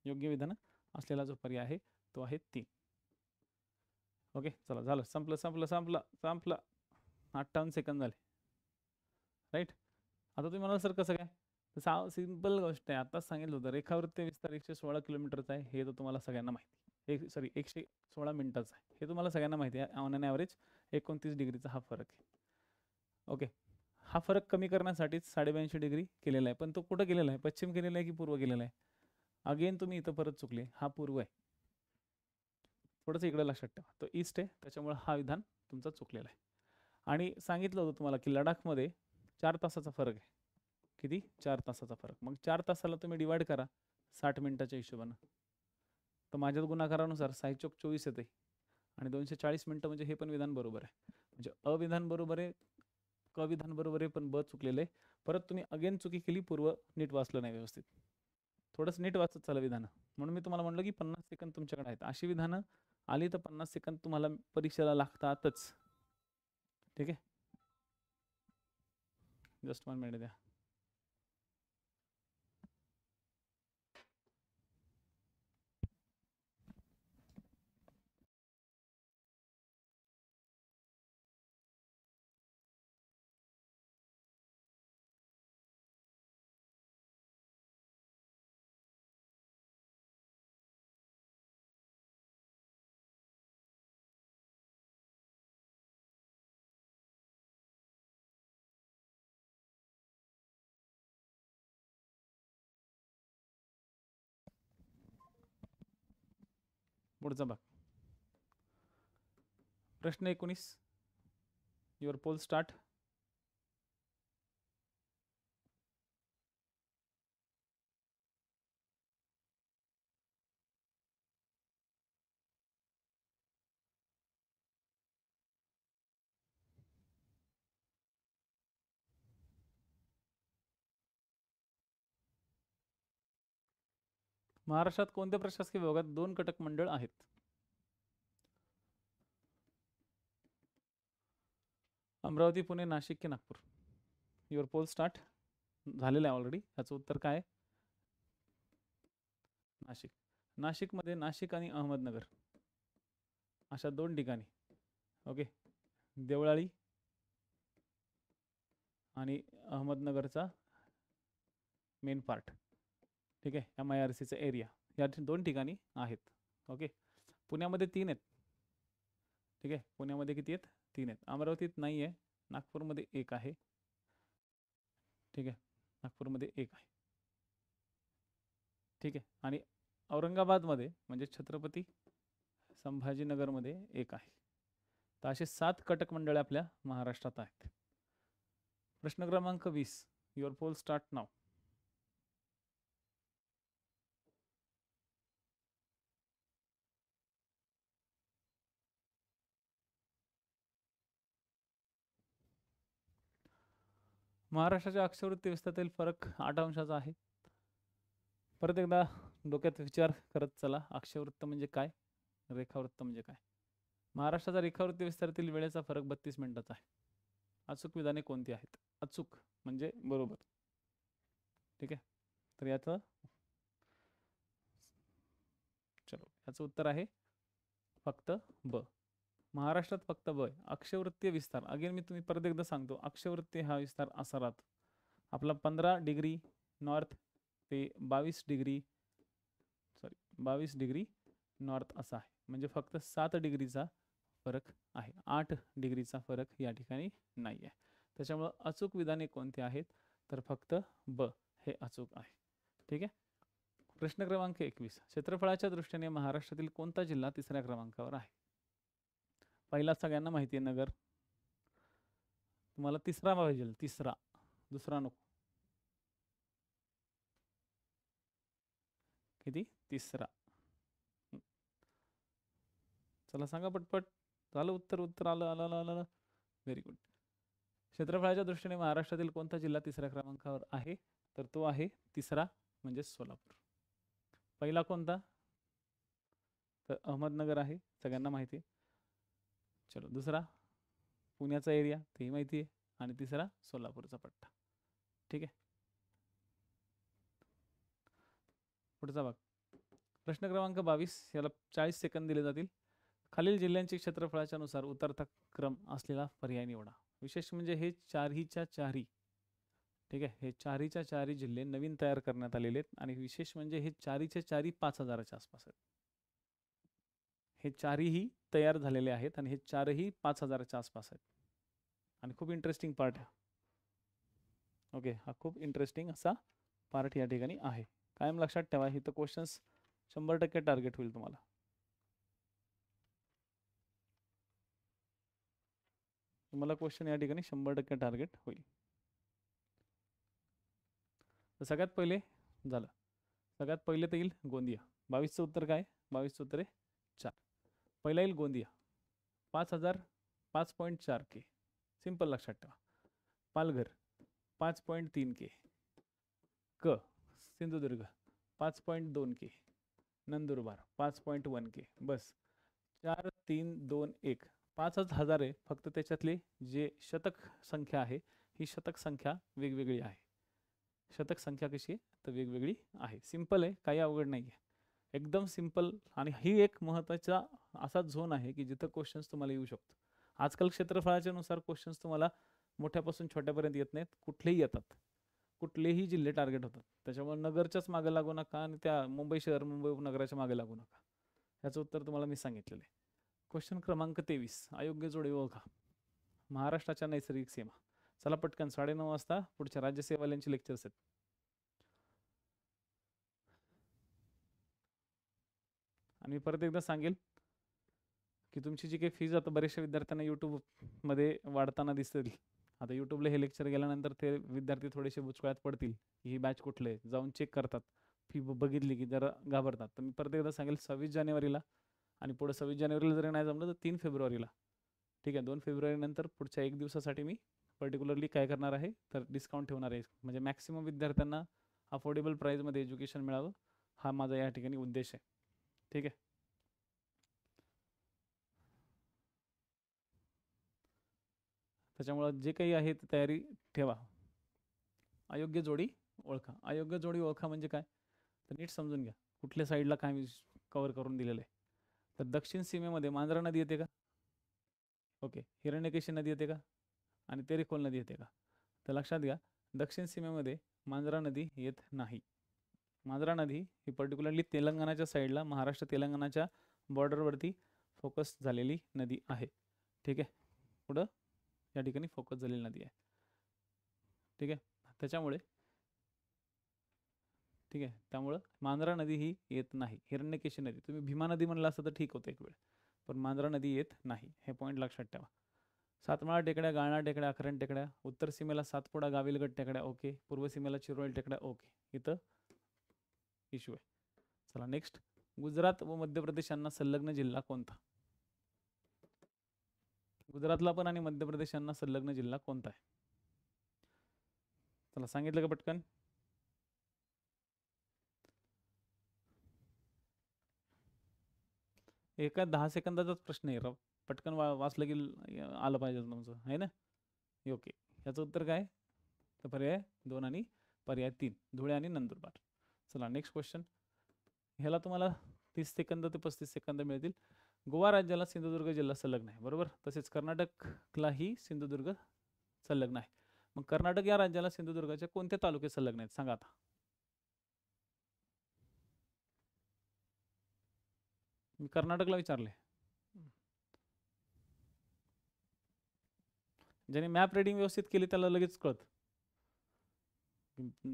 योग्य विधान असलेला जो पर्याय आहे तो आहे 3. ओके, चला, झालं, संपलं संपलं संपलं संपलं. 58 सेकंद झाले. राईट. आता तुम्ही म्हणाल सर कसं काय, तर सिंपल गोष्ट आहे. आताच सांगितलं होतं, रेखावृत्तीय विस्तार 116 किलोमीटरचा आहे, हे तर तुम्हाला सगळ्यांना माहिती. 116 मिनिटाचा आहे, हे तुम्हाला सगळ्यांना माहिती आहे. ऑन एन ॲव्हरेज 29 डिग्रीचा हा फरक आहे. ओके, हा फरक कमी करण्यासाठीच 82.5 डिग्री केलेला आहे. पण तो कुठं केलेला आहे, पश्चिम केलेला आहे की पूर्व केलेला आहे? अगेन तुम्ही इथं परत चुकले, हा पूर्व आहे. थोडंसं इकडे लक्षात ठेवा, तो ईस्ट आहे, त्याच्यामुळे हा विधान तुमचा चुकलेला आहे. आणि सांगितलं होतं तुम्हाला की लडाखमध्ये 4 तासाचा फरक आहे. किती? 4 तासाचा फरक. मग 4 तासाला तुम्ही डिवाइड करा 60 मिनिटाच्या हिशोबानं. तर माझ्या गुणाकारानुसार 6×4 = 24 येते, आणि 240 मिनिटं म्हणजे हे पण विधान बरोबर आहे. म्हणजे अविधान बरोबर आहे, क विधान बरोबर आहे, पण ब चुकलेलं आहे. परत तुम्ही अगेन चुकी केली, पूर्व नीट वाचलं नाही व्यवस्थित. थोडंसं नीट वाचत चला विधानं. म्हणून मी तुम्हाला म्हटलं की 50 सेकंद तुमच्याकडे आहेत. अशी विधानं आली तर 50 सेकंद तुम्हाला परीक्षेला लागतातच. ठीक आहे, जस्ट 1 मिनिट द्या. पुढचा भाग. प्रश्न 19. Your poll start. महाराष्ट्रात कोणत्या प्रशासकीय विभागात 2 कटक मंडळ आहेत? अमरावती, पुणे, नाशिक की नागपूर? Your poll start. झालेलं आहे ऑलरेडी. याचं उत्तर काय आहे? नाशिक. नाशिकमध्ये नाशिक आणि अहमदनगर अशा 2 ठिकाणी. ओके, देवळाली आणि अहमदनगरचा मेन पार्ट. ठीक आहे, MIRCचा एरिया या 2 ठिकाणी आहेत. ओके, पुण्यामध्ये 3 आहेत. ठीक आहे, पुण्यामध्ये किती आहेत? 3 आहेत. अमरावतीत नाही आहे. नागपूरमध्ये 1 आहे. ठीक आहे, नागपूरमध्ये 1 आहे. ठीक आहे, आणि औरंगाबादमध्ये म्हणजे छत्रपती संभाजीनगरमध्ये 1 आहे. तर असे 7 कटक मंडळे आपल्या महाराष्ट्रात आहेत. प्रश्न क्रमांक 20. युअर पोल स्टार्ट नाव. महाराष्ट्राच्या अक्षरवृत्ती विस्तारातील फरक 8 अंशाचा आहे. परत एकदा डोक्यात विचार करत चला. अक्षरवृत्त म्हणजे काय, रेखावृत्त म्हणजे काय? महाराष्ट्राचा रेखावृत्ती विस्तारातील वेळेचा फरक 32 मिनिटाचा आहे. अचूक विधाने कोणती आहेत? अचूक म्हणजे बरोबर. ठीक आहे, तर याचं उत्तर आहे फक्त ब. महाराष्ट्रात फक्त ब. अक्षवृत्तीय विस्तार, अगेन मी तुम्ही परत एकदा सांगतो, अक्षवृत्तीय हा विस्तार असा राहतो आपला 15 डिग्री नॉर्थ ते 22 डिग्री नॉर्थ असा आहे. म्हणजे फक्त 7 डिग्रीचा फरक आहे, 8 डिग्रीचा फरक या ठिकाणी नाही आहे. त्याच्यामुळे अचूक विधाने कोणती आहेत? तर फक्त ब हे अचूक आहे. ठीक आहे. प्रश्न क्रमांक 21. क्षेत्रफळाच्या दृष्टीने महाराष्ट्रातील कोणता जिल्हा 3ऱ्या क्रमांकावर आहे? पहिला सगळ्यांना माहिती आहे, नगर. तुम्हाला 3रा पाहिजे, 3रा, दुसरा नको. किती? 3रा. चला सांगा पटपट. झालं उत्तर आलं. Very good. क्षेत्रफळाच्या दृष्टीने महाराष्ट्रातील कोणता जिल्हा 3ऱ्या क्रमांकावर आहे? तर तो आहे 3रा म्हणजे सोलापूर. पहिला कोणता? तर अहमदनगर आहे, सगळ्यांना माहिती आहे. चलो, दुसरा पुण्याचा एरिया, तेही माहिती आहे. आणि 3रा सोलापूरचा पट्टा. ठीक आहे, पुढचा भाग. प्रश्न क्रमांक 22. याला 40 सेकंद दिले जातील. खालील जिल्ह्यांची क्षेत्रफळाच्या नुसार उतरता क्रम असलेला पर्याय निवडा. विशेष म्हणजे हे चारहीच्या चारही, ठीक आहे, हे चारहीच्या चारही जिल्हे नवीन तयार करण्यात आलेले आहेत. आणि विशेष म्हणजे हे चारीच्या चारी 5000च्या आसपास आहेत. हे चारही तयार झालेले आहेत आणि हे चारही 5000च्या आसपास आहेत. आणि खूप इंटरेस्टिंग पार्ट आहे. ओके, हा खूप इंटरेस्टिंग असा पार्ट या ठिकाणी आहे. कायम लक्षात ठेवा, ही तर क्वेश्चन्स 100% टार्गेट होईल तुम्हाला. क्वेश्चन या ठिकाणी 100% टार्गेट होईल. तर सगळ्यात पहिले झालं, सगळ्यात पहिले तर येईल गोंदिया. 22चं उत्तर काय? 22चं उत्तर आहे 4. पहिला येईल गोंदिया, 5000, 5.4 के. सिंपल लक्षात ठेवा. पालघर 5.3 के. क सिंधुदुर्ग 5.2 के. नंदुरबार 5.1 के. बस 4, 3, 2, 1. 5000 आहे. फक्त त्याच्यातली जे शतक संख्या आहे, ही शतक संख्या वेगवेगळी आहे. शतक संख्या कशी आहे? तर वेगवेगळी आहे. सिंपल आहे, काही अवघड नाही आहे, एकदम सिंपल. आणि ही एक महत्त्वाचा असा झोन आहे की जिथं क्वेश्चन्स तुम्हाला येऊ शकतो. आजकाल क्षेत्रफळाच्या नुसार क्वेश्चन्स तुम्हाला मोठ्यापासून छोट्यापर्यंत येत नाहीत, कुठलेही येतात, कुठलेही जिल्हे टार्गेट होतात. त्याच्यामुळे नगरच्याच मागे लागू नका आणि त्या मुंबई शहर, मुंबई उपनगराच्या मागे लागू नका. याचं उत्तर तुम्हाला मी सांगितलेलं आहे. क्वेश्चन क्रमांक 23. अयोग्य जोडे ओळखा. महाराष्ट्राच्या नैसर्गिक सीमा. चला पटकन, 9:30 वाजता पुढच्या राज्यसेवाल्यांची लेक्चर्स आहेत. आणि परत एकदा सांगेल की तुमची जी काही फीज आता बऱ्याचशा विद्यार्थ्यांना यूट्यूबमध्ये वाढताना दिसेल. आता यूट्यूबला हे लेक्चर गेल्यानंतर ते विद्यार्थी थोडेसे बुचकळ्यात पडतील की ही बॅच कुठले आहे, जाऊन चेक करतात, फी बघितली की जरा घाबरतात. तर मी परत एकदा सांगेल 26 जानेवारीला आणि पुढे 26 जानेवारीला जरी नाही जमलं तर 3 फेब्रुवारीला, ठीक आहे. 2 फेब्रुवारी नंतर पुढच्या 1 दिवसासाठी मी पर्टिक्युलरली काय करणार आहे तर डिस्काउंट ठेवणार आहे, म्हणजे मॅक्सिमम विद्यार्थ्यांना अफोर्डेबल प्राईजमध्ये एज्युकेशन मिळावं, हा माझा या ठिकाणी उद्देश आहे, ठीक आहे. त्याच्यामुळं जे काही आहे ते तयारी ठेवा. अयोग्य जोडी ओळखा. अयोग्य जोडी ओळखा म्हणजे काय तर नीट समजून घ्या कुठल्या साईडला काय कव्हर करून दिलेलं आहे. तर दक्षिण सीमेमध्ये मांजरा नदी येते का? ओके. हिरण्यकेशी नदी येते का? आणि तेरेखोल नदी येते का? तर लक्षात घ्या, दक्षिण सीमेमध्ये मांजरा नदी येत नाही. मांजरा नदी ही पर्टिक्युलरली तेलंगणाच्या साईडला, महाराष्ट्र तेलंगणाच्या बॉर्डरवरती फोकस झालेली नदी आहे, ठीक आहे. पुढं या ठिकाणी फोकस झालेली नदी आहे, ठीक आहे. त्याच्यामुळे ठीक आहे, त्यामुळं मांजरा नदी ही येत नाही. हिरण्यकेशी नदी, तुम्ही भीमा नदी म्हणला असतं तर ठीक होतं एक वेळ, पण मांजरा नदी येत नाही, हे पॉईंट लक्षात ठेवा. सातमाळा टेकड्या, गाळणा टेकड्या, अखरण टेकड्या, उत्तर सीमेला सातपुडा, गाविलगड टेकड्या, ओके. पूर्व सीमेला चिरोळी टेकड्या, ओके. इथं इश्यू आहे. चला नेक्स्ट, गुजरात व मध्य प्रदेश यांना संलग्न जिल्हा कोणता? गुजरातला पण आणि मध्य प्रदेश यांना संलग्न जिल्हा कोणता आहे? चला सांगितलं का पटकन? एका 10 सेकंदाचाच प्रश्न आहे राव, पटकन वाचलं की आलं पाहिजे तुमचं, आहे ना? ओके. याचं उत्तर काय तर पर्याय 2 आणि पर्याय 3, धुळे आणि नंदुरबार. चला नेक्स्ट क्वेश्चन. ह्याला तुम्हाला 30 सेकंद ते 35 सेकंद मिळतील. गोवा राज्याला सिंधुदुर्ग जिल्हा संलग्न आहे, बरोबर. तसेच कर्नाटकलाही सिंधुदुर्ग संलग्न आहे. मग कर्नाटक या राज्याला सिंधुदुर्गाचे कोणते तालुके संलग्न आहेत सांगा आता? मी कर्नाटकला विचारले. ज्याने मॅप रिडिंग व्यवस्थित केली त्याला लगेच कळत.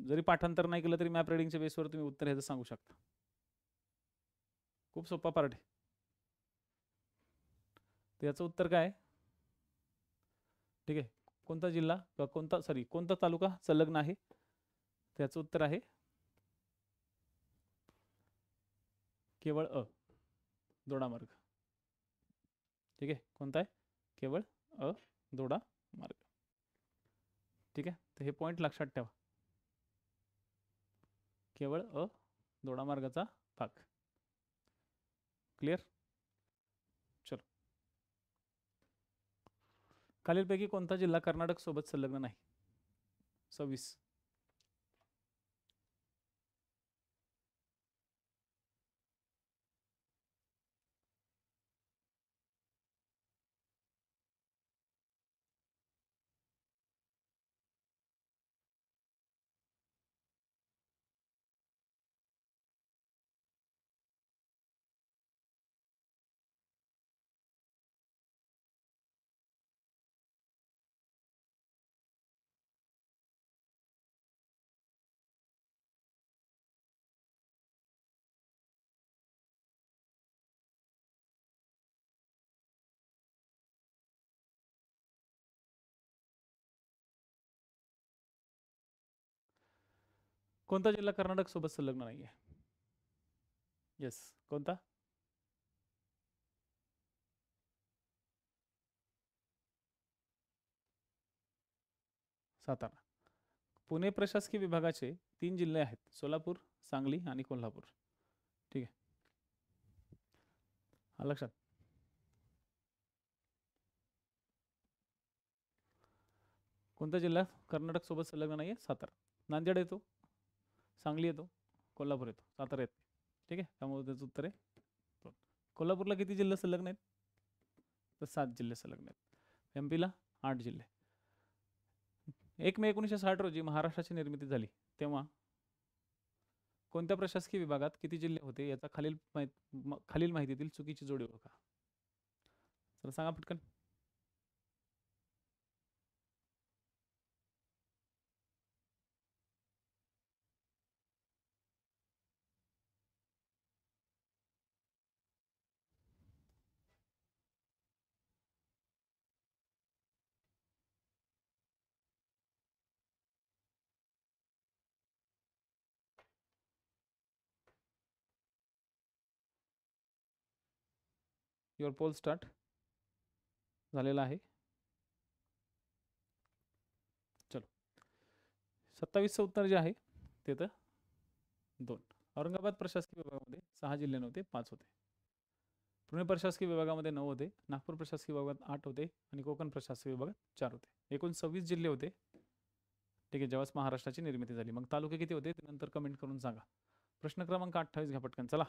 जरी पाठांतर नाही केलं तरी मॅप रिडिंगच्या बेसवर तुम्ही उत्तर ह्याचं सांगू शकता. खूप सोपा पार्ट आहे. याचं उत्तर काय? ठीक आहे. कोणता जिल्हा कोणता तालुका संलग्न आहे? त्याचं उत्तर आहे केवळ दोडामार्ग. ठीक आहे. कोणता आहे? केवळ दोडामार्ग. ठीक आहे. तर हे पॉईंट लक्षात ठेवा, केवळ दोडामार्गाचा भाग. क्लिअर? चलो, खालीलपैकी कोणता जिल्हा कर्नाटक सोबत संलग्न नाही? 26. कोणता जिल्हा कर्नाटक सोबत संलग्न नाही आहे? येस, कोणता? सातारा. पुणे प्रशासकीय विभागाचे 3 जिल्हे आहेत, सोलापूर, सांगली आणि कोल्हापूर. ठीक आहे, हा लक्षात. कोणता जिल्हा कर्नाटक सोबत संलग्न नाही आहे? सातारा. नांदेड येतो, सांगली येतो, कोल्हापूर येतो, सातारा येतो. ठीक आहे, त्यामुळे त्याचं उत्तर आहे 2. कोल्हापूरला किती जिल्हे संलग्न आहेत? तर 7 जिल्हे संलग्न आहेत. एमपीला 8 जिल्हे. 1 मे 1960 रोजी महाराष्ट्राची निर्मिती झाली तेव्हा कोणत्या प्रशासकीय विभागात किती जिल्हे होते याचा खालील माहितीतील चुकीची जोडी ओळखा. तर सांगा पटकन. युअर पोल स्टार्ट झालेला आहे. चलो 27चं उत्तर जे आहे ते तर 2. औरंगाबाद प्रशासकीय विभागामध्ये 6 जिल्हे नव्हते, 5 होते. पुणे प्रशासकीय विभागामध्ये 9 होते, नागपूर प्रशासकीय विभागात 8 होते आणि कोकण प्रशासकीय विभागात 4 होते. एकूण 26 जिल्हे होते. ठीक आहे, जेव्हा महाराष्ट्राची निर्मिती झाली. मग तालुके किती होते ते नंतर कमेंट करून सांगा. प्रश्न क्रमांक 28 घ्या पटकन. चला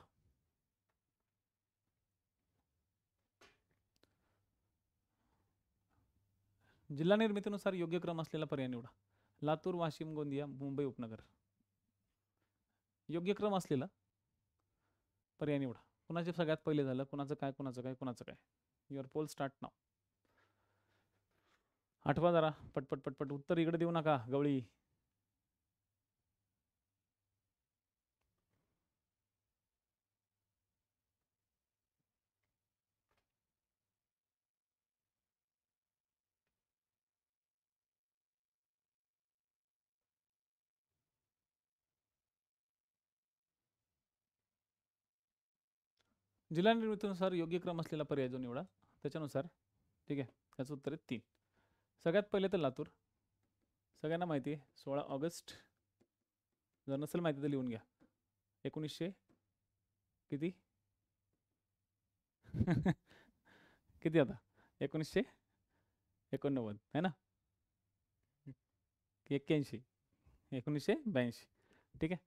जिल्हा निर्मितीनुसार योग्य क्रम असलेला पर्याय निवडा. लातूर, वाशिम, गोंदिया, मुंबई उपनगर. योग्य क्रम असलेला पर्याय निवडा. कुणाचे सगळ्यात पहिले झालं, कुणाचं काय कुणाचं काय कुणाचं काय. युअर पोल स्टार्ट नाव. आठवा जरा पटपट पटपट. उत्तर इकडे देऊ नका गवळी. जिल्हा निर्मितीनुसार योग्य क्रम असलेला पर्याय जो निवडा त्याच्यानुसार. ठीक आहे, त्याचं उत्तर आहे 3. सगळ्यात पहिले तर लातूर. सगळ्यांना माहिती आहे 16 ऑगस्ट. जर नसेल माहिती तर लिहून घ्या. 1900 किती किती आता 1989 है ना, 81 1982. ठीक आहे.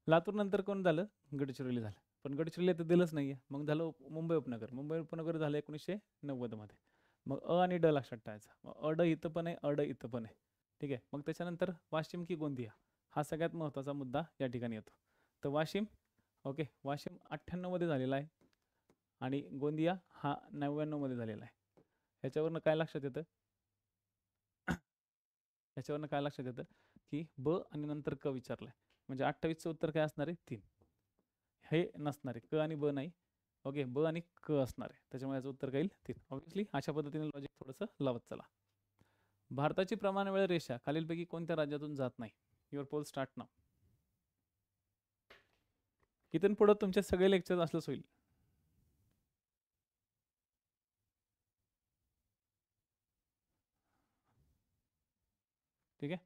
लातूर नंतर कोण झालं, गडचिरोली झालं. पण गडचिरोली तर दिलंच नाहीये. मग झालं मुंबई उपनगर. मुंबई उपनगर झालं 1990 मध्ये. मग अ आणि ड लक्षात ठेवायचा. मग अड इथं पण आहे, अड इथं पण आहे. ठीक आहे. मग त्याच्यानंतर वाशिम की गोंदिया हा सगळ्यात महत्त्वाचा मुद्दा या ठिकाणी येतो. तर वाशिम, ओके, वाशिम 98 मध्ये झालेला आहे आणि गोंदिया हा 99 मध्ये झालेला आहे. ह्याच्यावरनं काय लक्षात येतं, ह्याच्यावरनं काय लक्षात येतं की ब आणि नंतर क विचारलाय. म्हणजे 28चं उत्तर काय असणार आहे, 3. हे नसणार आहे, क आणि ब नाही. ओके, ब आणि क असणार आहे. त्याच्यामुळे याचं उत्तर काय येईल, 3. ऑब्विसली अशा पद्धतीने लॉजिक थोडंसं लावत चला. भारताची प्रमाण वेळ रेषा खालीलपैकी कोणत्या राज्यातून जात नाही. युअर पोल स्टार्ट नाव. इथून पुढे तुमचे सगळे लेक्चर असलंच होईल. ठीक आहे.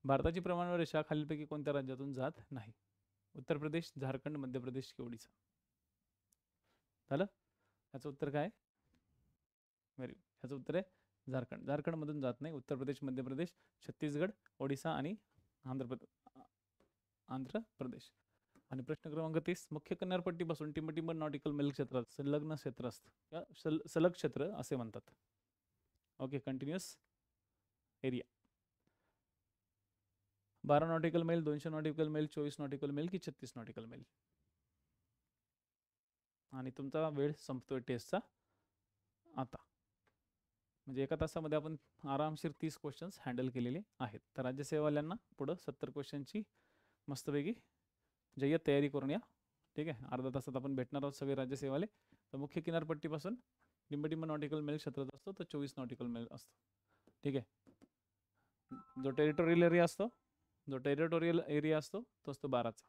भारताची प्रमाण वेळ रेषा खालीलपैकी कोणत्या राज्यातून जात नाही. उत्तर प्रदेश, झारखंड, मध्य प्रदेश की ओडिसा. झालं. याचं उत्तर काय, व्हेरी गुड. ह्याचं उत्तर आहे झारखंड. झारखंडमधून जात नाही. उत्तर प्रदेश, मध्य प्रदेश, छत्तीसगड, ओडिसा आणि आंध्र प्रदेश. आणि प्रश्न क्रमांक 30. मुख्य किनारपट्टीपासून टिंब नॉटिकल मेल क्षेत्रात संलग्न क्षेत्र असतं, सलग क्षेत्र असे म्हणतात. Okay, continuous area. 12 नॉटिकल मैल, 200 नॉटिकल मैल, 24 नॉटिकल मैल की 36 नॉटिकल मैल. आणि तुमचा वेळ संपतोय टेस्टचा आता. म्हणजे एका तासामध्ये आपण आरामशीर 30 क्वेश्चन्स हँडल केलेले आहेत. तर राज्यसेवाल्यांना पुढं 70 क्वेश्चनची मस्तपैकी जय्यत तयारी करून या. ठीक आहे. अर्धा तासात आपण भेटणार आहोत सगळे राज्यसेवाले. तर मुख्य किनारपट्टीपासून टिंब नॉटिकल मैल क्षेत्रात असतो तर 24 नॉटिकल मैल असतो. ठीक आहे. जो टेरिटोरियल एरिया असतो तो असतो 12चा.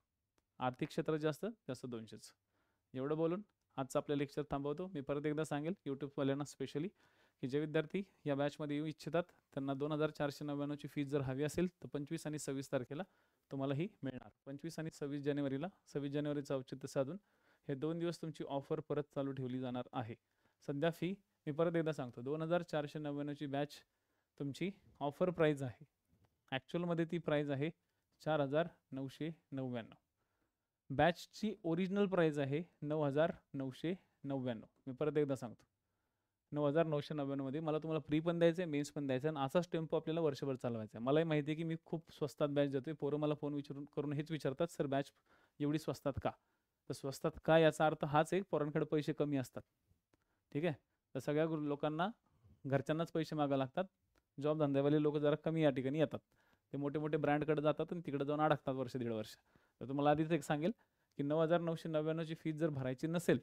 आर्थिक क्षेत्र जास्त 200च. एवढं बोलून आजचं आपलं लेक्चर थांबवतो. मी परत एकदा सांगेल यूट्यूबवाल्यांना स्पेशली की जे विद्यार्थी या बॅचमध्ये येऊ इच्छितात त्यांना 2499ची फीस जर हवी असेल तर 25 आणि 26 तारखेला तुम्हाला ही मिळणार. 25 आणि 26 जानेवारीला, 26 जानेवारीचं औचित्य साधून हे 2 दिवस तुमची ऑफर परत चालू ठेवली जाणार आहे. सध्या फी मी परत एकदा सांगतो 2499ची बॅच तुमची ऑफर प्राईज आहे. ॲक्च्युअलमध्ये ती प्राईज आहे 4999. बॅचची ओरिजिनल प्राईज आहे 9999. मी परत एकदा सांगतो 9999 मध्ये. मला तुम्हाला फ्री पण द्यायचं आहे, मेन्स पण द्यायचं आहे आणि असाच टेम्पो आपल्याला वर्षभर चालवायचा आहे. मलाही माहिती आहे की मी खूप स्वस्तात बॅच देतोय. पोरं मला फोन करून हेच विचारतात, सर बॅच एवढी स्वस्तात का. तर स्वस्तात का याचा अर्थ हाच आहे, पोरांकडे पैसे कमी असतात. ठीक आहे. तर सगळ्या लोकांना घरच्यांनाच पैसे मागावे लागतात. जॉब धंद्यावाले लोक जरा कमी या ठिकाणी येतात. ते मोठे मोठे ब्रँडकडे जातात आणि तिकडे जाऊन अडकतात वर्ष दीड वर्ष. तर तुम्हाला आधीच एक सांगेल की 9999ची फीस जर भरायची नसेल,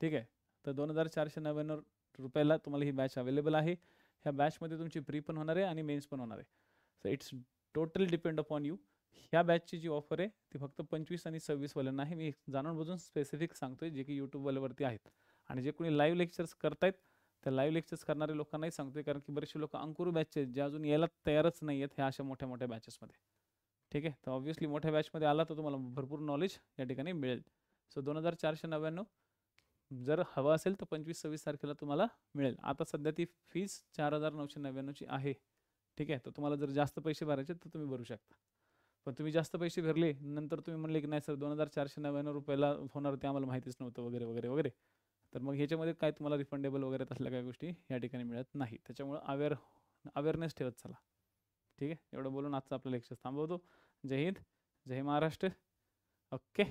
ठीक आहे, तर 2499 रुपयाला तुम्हाला ही बॅच अवेलेबल आहे. ह्या बॅचमध्ये तुमची प्री पण होणार आहे आणि मेन्स पण होणार आहे. So it's total depend upon you. ह्या बॅचची जी ऑफर आहे ती फक्त 25 आणि 26 वाल्यांना आहे. मी जाणून बुजून स्पेसिफिक सांगतोय जे की यूट्यूबवाल्यावरती आहेत. आणि जे कोणी लाईव्ह लेक्चर्स करतायत त्या लाईव्ह लेक्चर्स करणाऱ्या लोकांनाही सांगतोय, कारण की बरेचसे लोक अंकुर बॅचचे जे अजून यायला तयारच नाही आहेत ह्या अशा मोठ्या मोठ्या बॅचेसमध्ये. ठीक आहे, तर ऑब्व्हियसली मोठ्या बॅचमध्ये आला तर तुम्हाला भरपूर नॉलेज या ठिकाणी मिळेल. सो 2499 जर हवं असेल तर 25-26 तारखेला तुम्हाला मिळेल. आता सध्या ती फीस 4999ची आहे. ठीक आहे, तर तुम्हाला जर जास्त पैसे भरायचे तर तुम्ही भरू शकता. पण तुम्ही जास्त पैसे भरले नंतर तुम्ही म्हणले की नाही सर 2499 रुपयाला होणार ते आम्हाला माहितीच नव्हतं वगैरे वगैरे वगैरे, तर मग ह्याच्यामध्ये काय तुम्हाला रिफंडेबल वगैरे तसल्या काही गोष्टी या ठिकाणी मिळत नाही. त्याच्यामुळं अवेअरनेस ठेवत चला. ठीक आहे, एवढं बोलून आजचं आपलं लेक्चर थांबवतो. जय हिंद, जय महाराष्ट्र. ओके.